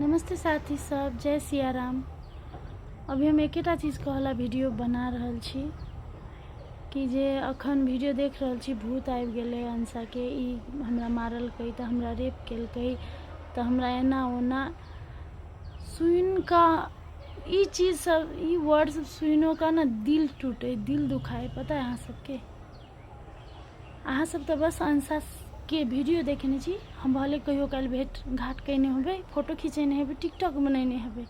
नमस्ते साथी सब, जय सिया राम। अभी हम एकेटा चीज कहला वीडियो बना रहल छी कि जे अखन वीडियो देख रहल छी भूत आबि गेलै अंसा के, ई हमरा मारलकै तऽ हमरा रेप केलकै तऽ हमरा एना ओना सुन का ई चीज सब, ई वर्ड सब सुनो का ना दिल टूटे, दिल दुखाए। पता है अहाँ सबके, अहाँ सब तो बस अंसा के वीडियो देखने छी। हम भले कहियो काल भेंट घाट कयने हेबै, फोटो खिंचेने हेबै, टिकटॉक बनेने हेबै,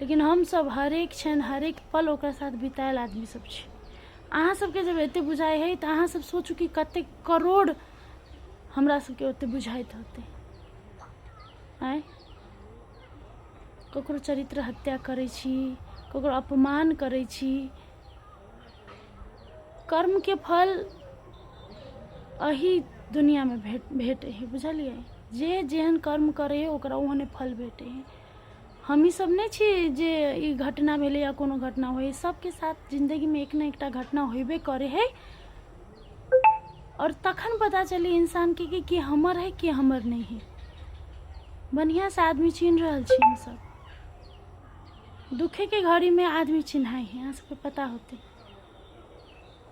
लेकिन हम सब हरेक क्षण हरेक पल ओकरा साथ बितायल आदमी सब छी। अहाँ सबके जब एते बुझाइ है तऽ अहाँ सब सोचू कि कते करोड़ हमरा सबके ओते बुझाइत होते। आय ककरो चरित्र हत्या करै छी, ककरो अपमान करै छी। कर्म के फल अही दुनिया में भेटे है, बुझलिए। जे जेहन कर्म करे है ओकरा ओहने फल भेटे है। हम सब नहीं छी जे ई घटना भेले या कोनो घटना होए, सबके साथ जिंदगी में एक ना एकटा घटना होबे करे है, और तखन पता चली इंसान के कि हमर है कि हमर नहीं है। बढ़िया से आदमी चिन्ह रहल छी हम सब। दुखे के घड़ी में आदमी चिन्हाई है, अहाँ सबके पता होते।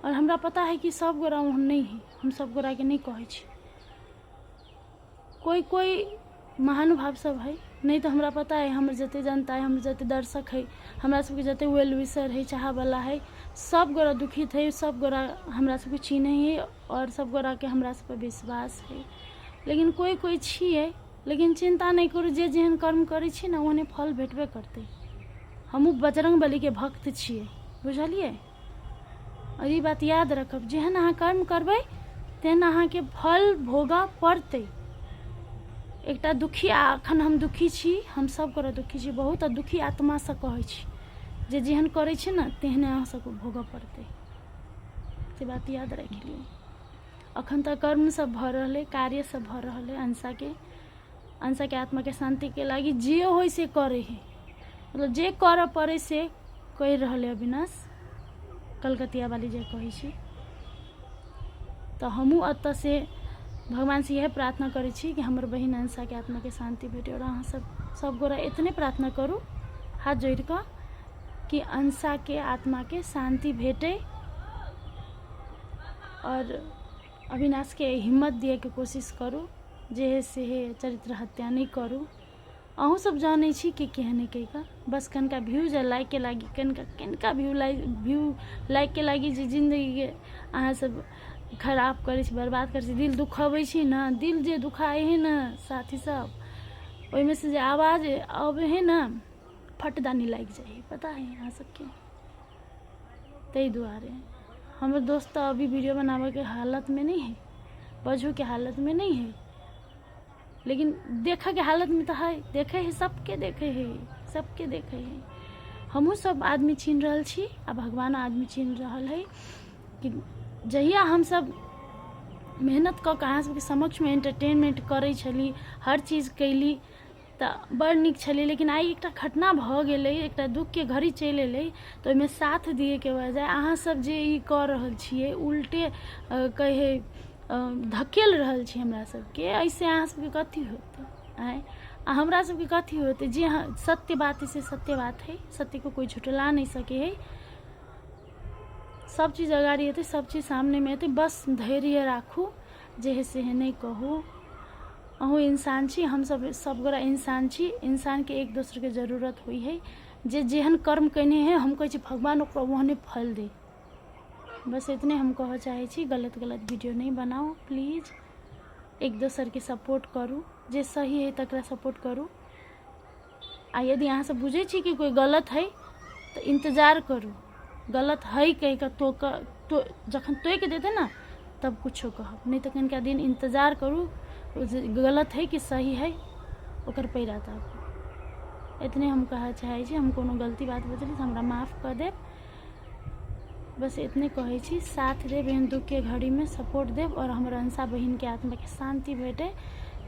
और हमरा पता है कि सब गोरा ओहन नहीं है, हम सब गोरा के नहीं कहे छी। कोई कोई महानुभाव सब है, नहीं तो हमरा पता है हमर जते जनता है, हमर जते दर्शक है, हमरा सबके जते वेल विशर है, चाह वाला है, सब गोरा दुखित है, सब गोरा हमरा सबके चिन्हे है और सब गोरा के हमरा सब पर विश्वास है। लेकिन कोई कोई छिए, लेकिन चिंता नहीं करू, जे जेहन कर्म करे छी ना ओहने फल भेटबे करते। हमहू बजरंग बली के भक्त छिए, बुझलिए। और ये बात याद रखब, जेहन अहाँ कर्म करबै तेहन अहाँ के फल भोगा पड़ते। एकटा दुखी, अखन हम दुखी छी, हम सब गोरा दुखी छी, बहुत दुखी आत्मा से कहै छी, जे जेहन करे छी ना तेहने अहाँ सबके भोगा पड़ते। से बात याद रख लियो। अखन तक कर्म सब भ रहले, कार्य सब भ रहले अंसा के आत्मा के शांति के लागी जे होय से करे है, मतलब जे कर पड़े से कर रहले अविनाश कलकतिया वाली जे कही छी। तो हमू अत से भगवान से यह प्रार्थना करे छी कि हमर बहिन अंसा के आत्मा के शांति भेटे। और अहाँ सब गोरा इतने प्रार्थना करू हाथ जोड़ कर कि अंसा के आत्मा के शांति भेटे और अविनाश के हिम्मत दिए के कोशिश करू, जे से चरित्र हत्या नहीं करू। अहूँ सब जाने छी कि केहने कहिका, बस कनका व्यूज लाइक के लागी, कनका व्यू लाइक के लागी जे जिंदगी के अहाँ सब खराब करे छी, बर्बाद करे छी, दिल दुखावे छी ना। दिल जे दुखाए है ना साथी सब, ओई में से जे आवाज आवे है ना फटदानी लाग जाए, पता है अहाँ सबके। तई दुआरे हमर दोस्त अभी वीडियो बनावे के हालत में नहीं है, बजू के हालत में नहीं है, लेकिन देखा के हालत में तो है। देखे है, सबके देखे है, सबके देखे है। हमहू सब आदमी चिन्ह रहल छी आ भगवान आदमी चिन्ह रहल है कि जहिया हम सब मेहनत क के अहाँ सबके समक्ष में एंटरटेनमेंट करे छली, हर चीज कैली तऽ बड़ नीक छलै। लेकिन आई एकटा घटना भ गेलै, एकटा दुख के घड़ी चलि एलै, तऽ ओहिमे साथ दिए के बजाय अहाँ सब जे ई कर रहल छियै, उल्टे कहे धकेल रहल छी हमरा सबके। ऐसे अहाँ सबके कथी होते आय, हमरा सबके कथी होते। जे सत्य बात है से सत्य बात है, सत्य को कोई झुटला नहीं सके है। सब चीज अगाड़ी हेतै, सब चीज सामने में हेतै, बस धैर्य राखू, जे है से है नहीं कहू। अहूँ इंसान छी, हम सब गोरा इंसान छी। इंसान के एक दूसरे के जरूरत हुई है। जे जेहन कर्म कने है, हम कहे छी भगवान ओकरा ओहने फल दे। बस इतने हम कह चाहे छी। गलत वीडियो नहीं बनाओ प्लीज। एक दूसर के सपोर्ट करू, जे सही है तकरा सपोर्ट करू। आ यदि अहाँ सब बुझे छी कि कोई गलत है तो इंतजार करू, गलत है कह के तो जखन टोक देते ना तब कुछो कहब, नहीं तो कनिका दिन इंतजार करू। गलत है कि सही है ओकर पैरा ताकू। इतने हम कह चाहे छी। हम कोनो गलती बात बजली तो हमरा माफ कर देब। बस इतने कहे छी, साथ देव एहन दुख के घड़ी में, सपोर्ट देव और हमर अंसा बहिन के आत्मा के शांति भेटे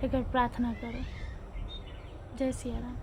एकर प्रार्थना करो। जय सिया राम।